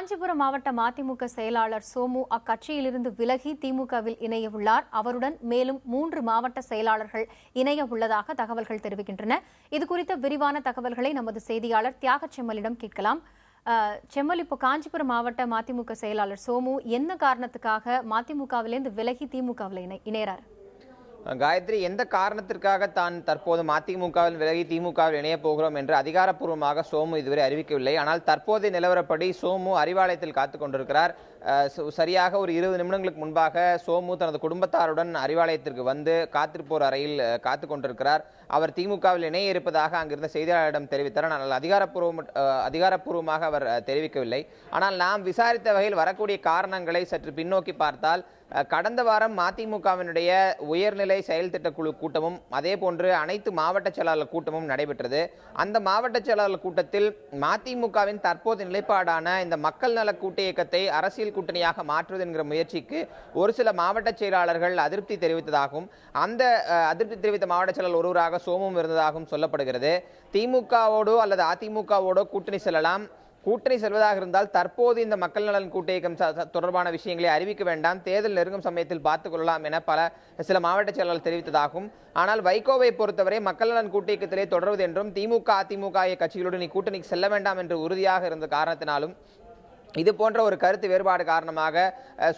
காஞ்சிபுரம் மாவட்ட மதிமுக செயலாளர் சோமு அக்கட்சியிலிருந்து விலகி திமுகவில் இணைய உள்ளார். அவருடன் மேலும் 3 மாவட்ட செயலாளர்கள் இணைய உள்ளதாக தகவல்கள் தெரிவிக்கின்றன. இதுகுறித்த விரிவான தகவல்களை நமது செய்தியாளர் தியாக செம்மலிடம் கேட்கலாம். செம்மல், இப்போ காஞ்சிபுரம் மாவட்ட மதிமுக செயலாளர் சோமு என்ன காரணத்துக்காக மதிமுகவிலிருந்து விலகி திமுகவில் இணையறார்? காயத்ரி, எந்த காரணத்திற்காக தான் தற்போது மதிமுகவில் விலகி திமுகவில் இணைய போகிறோம் என்று அதிகாரப்பூர்வமாக சோமு இதுவரை அறிவிக்கவில்லை. ஆனால் தற்போதைய நிலவரப்படி சோமு அறிவாலயத்தில் காத்துக் கொண்டிருக்கிறார். சரியாக ஒரு 20 நிமிடங்களுக்கு முன்பாக சோமு தனது குடும்பத்தாருடன் அறிவாலயத்திற்கு வந்து காத்திருப்போர் அறையில் காத்துக் கொண்டிருக்கிறார். அவர் திமுகவில் இணைய இருப்பதாக அங்கிருந்த செய்தியாளரிடம் தெரிவித்தார். ஆனால் அதிகாரப்பூர்வமாக அவர் தெரிவிக்கவில்லை. ஆனால் நாம் விசாரித்த வகையில் வரக்கூடிய காரணங்களை சற்று பின்னோக்கி பார்த்தால், கடந்த வாரம் மதிமுகவினுடைய உயர்நிலை செயல் திட்ட குழு கூட்டமும் அதே போன்று அனைத்து மாவட்ட செயலாளர் கூட்டமும் நடைபெற்றது. அந்த மாவட்ட செயலாளர் கூட்டத்தில் மதிமுகவின் தற்போது நிலைப்பாடான இந்த மக்கள் நல கூட்டு இயக்கத்தை அரசியல் கூட்டணியாக மாற்றுவது என்கிற முயற்சிக்கு ஒரு சில மாவட்ட செயலாளர்கள் அதிருப்தி தெரிவித்ததாகவும், அந்த அதிருப்தி தெரிவித்த மாவட்ட செயலாளர் ஒருவராக சோமும் இருந்ததாகவும் சொல்லப்படுகிறது. திமுகவோடோ அல்லது அதிமுகவோடோ கூட்டணி செல்லலாம். கூட்டணி செல்வதாக இருந்தால் தற்போது இந்த மக்கள் நலன் கூட்டு இயக்கம் தொடர்பான விஷயங்களை அறிவிக்க வேண்டாம், தேர்தல் நெருங்கும் சமயத்தில் பார்த்துக் கொள்ளலாம் என சில மாவட்ட செயலாளர்கள் தெரிவித்ததாகும். ஆனால் வைகோவை பொறுத்தவரை மக்கள் நலன் கூட்டு இயக்கத்திலே தொடர்வது என்றும் திமுக அதிமுக கட்சிகளுடன் கூட்டணிக்கு செல்ல வேண்டாம் என்று உறுதியாக இருந்த காரணத்தினாலும் இது போன்ற ஒரு கருத்து வேறுபாடு காரணமாக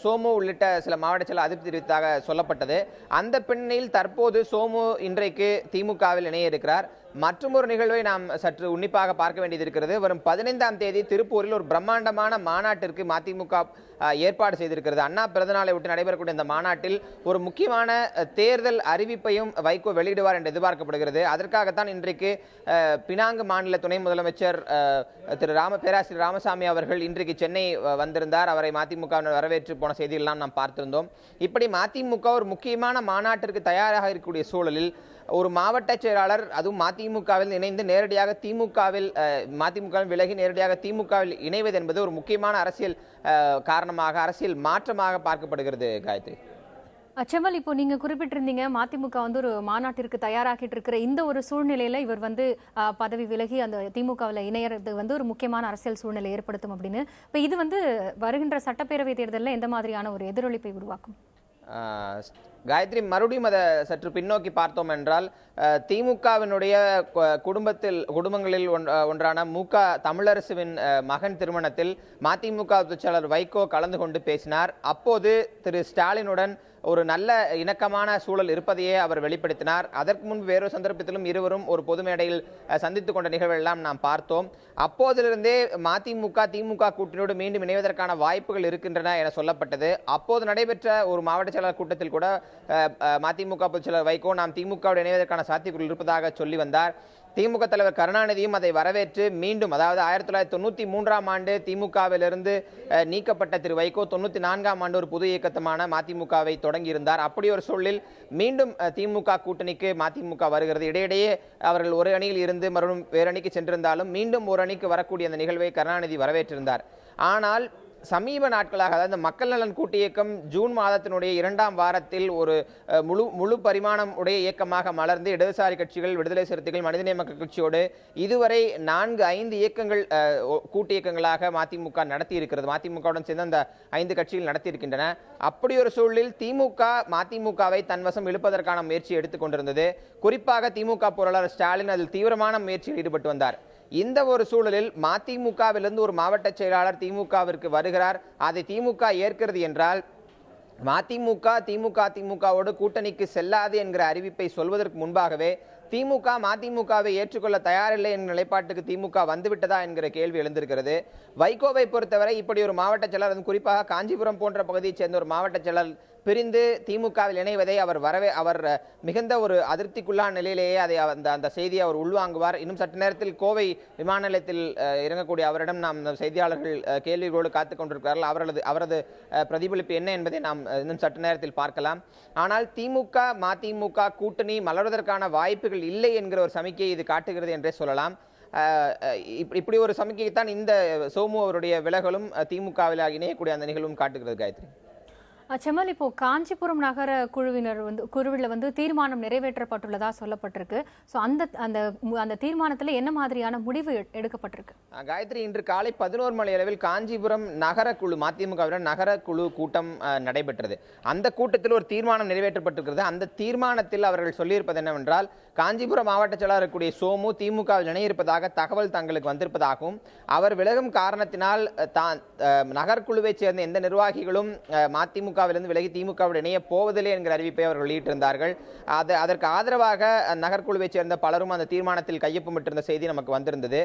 சோமு உள்ளிட்ட சில மாவட்ட செயலாளர் அதிருப்தி தெரிவித்ததாக சொல்லப்பட்டது. அந்த பின்னணியில் தற்போது சோமு இன்றைக்கு திமுகவில் இணைய இருக்கிறார். மற்றொரு நிகழ்வை நாம் சற்று உன்னிப்பாக பார்க்க வேண்டியது இருக்கிறது. வரும் 15ஆம் தேதி திருப்பூரில் ஒரு பிரம்மாண்டமான மாநாட்டிற்கு மதிமுக ஏற்பாடு செய்திருக்கிறது. அண்ணா பிறந்தநாளை விட்டு நடைபெறக்கூடிய இந்த மாநாட்டில் ஒரு முக்கியமான தேர்தல் அறிவிப்பையும் வைகோ வெளியிடுவார் என்று எதிர்பார்க்கப்படுகிறது. அதற்காகத்தான் இன்றைக்கு பினாங்கு மாநில துணை முதலமைச்சர் பேராசிரியர் ராமசாமி அவர்கள் இன்றைக்கு சென்னை வந்திருந்தார். அவரை மதிமுக வரவேற்று போன செய்தியெல்லாம் நாம் பார்த்திருந்தோம். இப்படி மதிமுக ஒரு முக்கியமான மாநாட்டிற்கு தயாராக இருக்கக்கூடிய சூழலில் ஒரு மாவட்ட செயலாளர், அதுவும் மதிமுகவில் இணைந்து நேரடியாக மதிமுகவில் விலகி நேரடியாக திமுகவில் இணைவது என்பது ஒரு முக்கியமான அரசியல் காரணமாக, அரசியல் மாற்றமாக பார்க்கப்படுகிறது. காயத்ரி, செம்மல், இப்போ நீங்க குறிப்பிட்டிருந்தீங்க மதிமுக ஒரு மாநாட்டிற்கு தயாராகிட்டு இருக்கிற இந்த ஒரு சூழ்நிலையில இவர் பதவி விலகி அந்த திமுகவில் இணையறது ஒரு முக்கியமான அரசியல் சூழ்நிலை ஏற்படுத்தும் அப்படின்னு. இப்போ இது வருகின்ற சட்டப்பேரவை தேர்தலில் எந்த மாதிரியான ஒரு எதிரொலிப்பை உருவாக்கும்? காயத்ரி, மறுபடியும் அதை சற்று பின்னோக்கி பார்த்தோம் என்றால், திமுகவினுடைய குடும்பங்களில் ஒன்றான தமிழரசுவின் மகன் திருமணத்தில் மதிமுக செயலாளர் வைகோ கலந்து கொண்டு பேசினார். அப்போது திரு ஸ்டாலினுடன் ஒரு நல்ல இணக்கமான சூழல் இருப்பதையே அவர் வெளிப்படுத்தினார். அதற்கு முன்பு வேறொரு சந்தர்ப்பத்திலும் இருவரும் ஒரு பொது மேடையில் சந்தித்துக் கொண்ட நிகழ்வெல்லாம் நாம் பார்த்தோம். அப்போதிலிருந்தே மதிமுக திமுக கூட்டணியோடு மீண்டும் இணைவதற்கான வாய்ப்புகள் இருக்கின்றன என சொல்லப்பட்டது. அப்போது நடைபெற்ற ஒரு மாவட்ட செயலாளர் கூட்டத்தில் கூட மதிமுக பொதுச் செயலாளர் வைகோ நாம் திமுகவோடு இணைவதற்கான சாத்தியக்கூறுகள் இருப்பதாக சொல்லி வந்தார். திமுக தலைவர் கருணாநிதியும் அதை வரவேற்று மீண்டும், அதாவது 1993ஆம் ஆண்டு திமுகவிலிருந்து நீக்கப்பட்ட திரு வைகோ 94ஆம் ஆண்டு ஒரு புது இயக்கத்தமான மதிமுகவை தொடங்கியிருந்தார். அப்படி ஒரு சூழலில் மீண்டும் திமுக கூட்டணிக்கு மதிமுக வருகிறது. இடையிடையே அவர்கள் ஒரு அணியில் இருந்து மறுபடியும் வேறு அணிக்கு சென்றிருந்தாலும் மீண்டும் ஒரு அணிக்கு வரக்கூடிய அந்த நிகழ்வை கருணாநிதி வரவேற்றிருந்தார். ஆனால் சமீப நாட்களாக, அதாவது மக்கள் நலன் கூட்டு இயக்கம் ஜூன் மாதத்தினுடைய 2ஆம் வாரத்தில் ஒரு முழு பரிமாணம் உடைய இயக்கமாக மலர்ந்து இடதுசாரி கட்சிகள், விடுதலை சிறுத்தைகள், மனிதநேய மக்கள் கட்சியோடு இதுவரை 4-5 இயக்கங்கள் கூட்டு இயக்கங்களாக மதிமுக நடத்தி இருக்கிறது. மதிமுகவுடன் சேர்ந்து அந்த 5 கட்சிகள் நடத்தி இருக்கின்றன. அப்படி ஒரு சூழலில் திமுக மதிமுகவை தன்வசம் இழுப்பதற்கான முயற்சி எடுத்துக் கொண்டிருந்தது. குறிப்பாக திமுக பொருளாளர் ஸ்டாலின் அதில் தீவிரமான முயற்சியில் ஈடுபட்டு வந்தார். இந்த ஒரு சூழலில் மதிமுகவிலிருந்து ஒரு மாவட்ட செயலாளர் திமுகவிற்கு வருகிறார். அதை திமுக ஏற்கிறது என்றால் திமுகவோடு கூட்டணிக்கு செல்லாது என்கிற அறிவிப்பை சொல்வதற்கு முன்பாகவே திமுக மதிமுகவை ஏற்றுக்கொள்ள தயாரில்லை என்ற நிலைப்பாட்டுக்கு திமுக வந்துவிட்டதா என்கிற கேள்வி எழுந்திருக்கிறது. வைகோவை பொறுத்தவரை இப்படி ஒரு மாவட்ட செயலாளர், குறிப்பாக காஞ்சிபுரம் போன்ற பகுதியைச் சேர்ந்த ஒரு மாவட்ட செயலாளர் பிரிந்து திமுகவில் இணைவதை அவர் மிகுந்த ஒரு அதிருப்திக்குள்ளான நிலையிலேயே அந்த செய்தியை அவர் உள்வாங்குவார். இன்னும் சற்று நேரத்தில் கோவை விமான நிலையத்தில் இறங்கக்கூடிய அவரிடம் நாம் செய்தியாளர்கள் கேள்விகளோடு காத்துக் கொண்டிருக்கிறார்கள். அவரது பிரதிபலிப்பு என்ன என்பதை நாம் இன்னும் சற்று நேரத்தில் பார்க்கலாம். ஆனால் திமுக மதிமுக கூட்டணி மலர்வதற்கான வாய்ப்புகள் இல்லை என்கிற ஒரு சமிக்கையை இது காட்டுகிறது என்றே சொல்லலாம். இப்படி ஒரு சமிக்கைத்தான் இந்த சோமு அவருடைய விலகலும் திமுகவில் இணையக்கூடிய அந்த நிகழ்வும் காட்டுகிறது. காயத்ரி, செம்மல், இப்போ காஞ்சிபுரம் நகர குழுவில் தீர்மானம் நிறைவேற்றப்பட்டுள்ளதா சொல்லப்பட்டிருக்கு. ஸோ அந்த அந்த அந்த தீர்மானத்தில் என்ன மாதிரியான முடிவு எடுக்கப்பட்டிருக்கு? காயத்ரி, இன்று காலை 11 மணி அளவில் காஞ்சிபுரம் நகர குழு மதிமுகவினர் நகர குழு கூட்டம் நடைபெற்றது. அந்த கூட்டத்தில் ஒரு தீர்மானம் நிறைவேற்றப்பட்டிருக்கிறது. அந்த தீர்மானத்தில் அவர்கள் சொல்லியிருப்பது என்னவென்றால், காஞ்சிபுரம் மாவட்ட செயலாளர் இருக்கக்கூடிய சோமு திமுகவில் இணையிருப்பதாக தகவல் தங்களுக்கு வந்திருப்பதாகவும், அவர் விலகும் காரணத்தினால் நகர்குழுவைச் சேர்ந்த எந்த நிர்வாகிகளும் மதிமுகவிலிருந்து விலகி திமுகவில் இணைய போவதில்லை என்கிற அறிவிப்பை அவர்கள் வெளியிட்டிருந்தார்கள். அதற்கு ஆதரவாக நகர்குழுவைச் சேர்ந்த பலரும் அந்த தீர்மானத்தில் கையொப்பமிட்டிருந்த செய்தி நமக்கு வந்திருந்தது.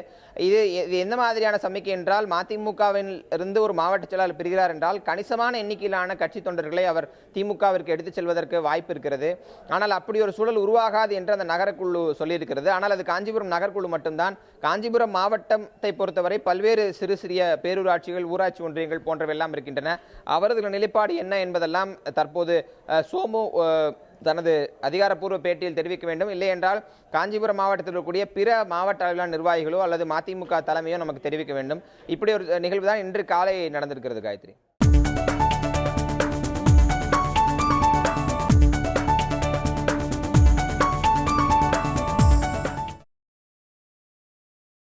இது எந்த மாதிரியான சமிக்கை என்றால், மதிமுகவில் இருந்து ஒரு மாவட்ட செயலாளர் பிரிகிறார் என்றால் கணிசமான எண்ணிக்கையிலான கட்சி தொண்டர்களை அவர் திமுகவிற்கு எடுத்துச் செல்வதற்கு வாய்ப்பு இருக்கிறது. ஆனால் அப்படி ஒரு சூழல் உருவாகாது என்று அந்த நகரக்குழு சொல்லியிருக்கிறது. ஆனால் அது காஞ்சிபுரம் நகர்குழு மட்டும்தான். காஞ்சிபுரம் மாவட்டத்தை பொறுத்தவரை பல்வேறு சிறு சிறிய பேரூராட்சிகள், ஊராட்சி ஒன்றியங்கள் போன்றவையெல்லாம் இருக்கின்றன. அவரது நிலைப்பாடு என்ன என்பதெல்லாம் தற்போது சோமு தனது அதிகாரப்பூர்வ பேட்டியில் தெரிவிக்க வேண்டும். இல்லை என்றால் காஞ்சிபுரம் மாவட்டத்தில் இருக்கக்கூடிய பிற மாவட்ட அளவிலான நிர்வாகிகளோ அல்லது மதிமுக தலைமையோ நமக்கு தெரிவிக்க வேண்டும். இப்படி ஒரு நிகழ்வு தான் இன்று காலை நடந்திருக்கிறது. காயத்ரி.